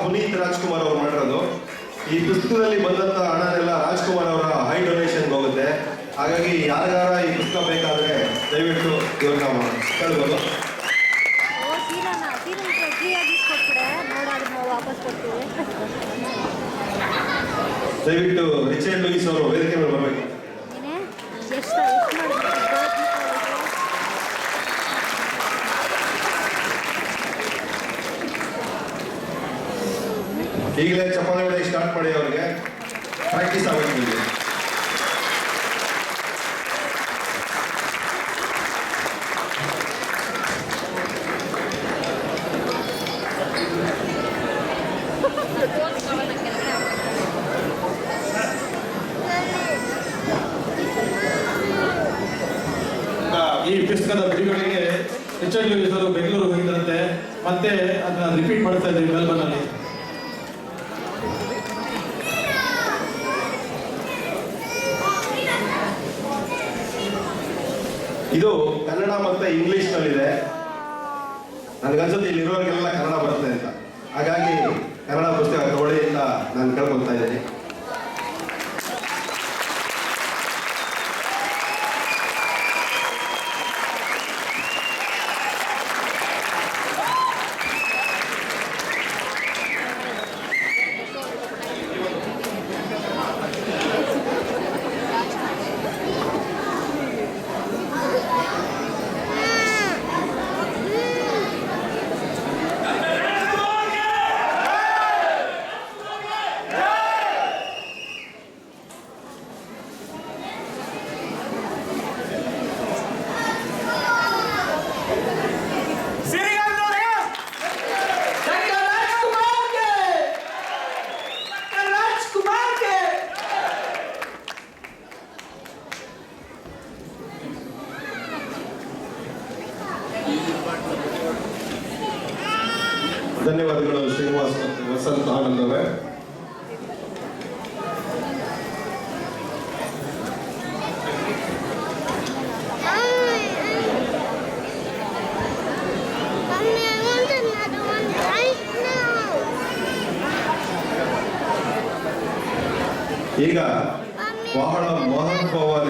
ಪುನೀತ್ ರಾಜ್ಕುಮಾರ್ ಅವರು ಮಾಡಿರೋದು. ಈ ಪುಸ್ತಕದಲ್ಲಿ ಬಂದಂತ ಹಣನೆಲ್ಲ ರಾಜ್ಕುಮಾರ್ ಅವರ ಹೈ ಡೊನೇಷನ್ ಹೋಗುತ್ತೆ. ಹಾಗಾಗಿ ಯಾರಿಗಾರ ಈ ಪುಸ್ತಕ ಬೇಕಾದ್ರೆ ದಯವಿಟ್ಟು ಇವ್ರನ್ನ ಕೇಳ್ಬೋದು. ದಯವಿಟ್ಟು ರಿಚರ್ಡ್ ಲೂಯಿಸ್ ಅವರು ವೇದಿಕೆ ಮೇಲೆ ಬರಬೇಕು. ಈಗಲೇ ಚಪ್ಪಾಳೆ ಹೊಡೆ ಸ್ಟಾರ್ಟ್ ಮಾಡಿ, ಅವ್ರಿಗೆ ಪ್ರಾಕ್ಟೀಸ್ ಆಗಬೇಕು. ಈ ಪುಸ್ತಕದ ಬಿಡುಗಡೆಗೆ ರಿಚರ್ಡ್ ಲೂಯಿಸ್ ಅವರು ಬೆಂಗಳೂರು ಹೋಗಿದ್ದಂತೆ, ಮತ್ತೆ ಅದನ್ನ ರಿಪೀಟ್ ಮಾಡ್ತಾ ಇದ್ದೀವಿ ಮೆಲ್ಬರ್ನ್ ಅಲ್ಲಿ. ಇದು ಕನ್ನಡ ಮತ್ತೆ ಇಂಗ್ಲಿಷ್ ನಲ್ಲಿದೆ. ನನಗನ್ಸುತ್ತೆ ಇಲ್ಲಿರೋರಿಗೆಲ್ಲ ಕನ್ನಡ ಬರುತ್ತೆ ಅಂತ, ಹಾಗಾಗಿ ಕನ್ನಡ ಪುಸ್ತಕ ತಗೊಳ್ಳಿ ಅಂತ ನಾನು ಕೇಳ್ಕೊಳ್ತಾ ಇದ್ದೀನಿ. ಧನ್ಯವಾದಗಳು ಶ್ರೀನಿವಾಸ್ ವಸಂತ ಆನಂದ್ ಅವರೇ. ಈಗ ಬಹಳ ಮಹತ್ವವಾದ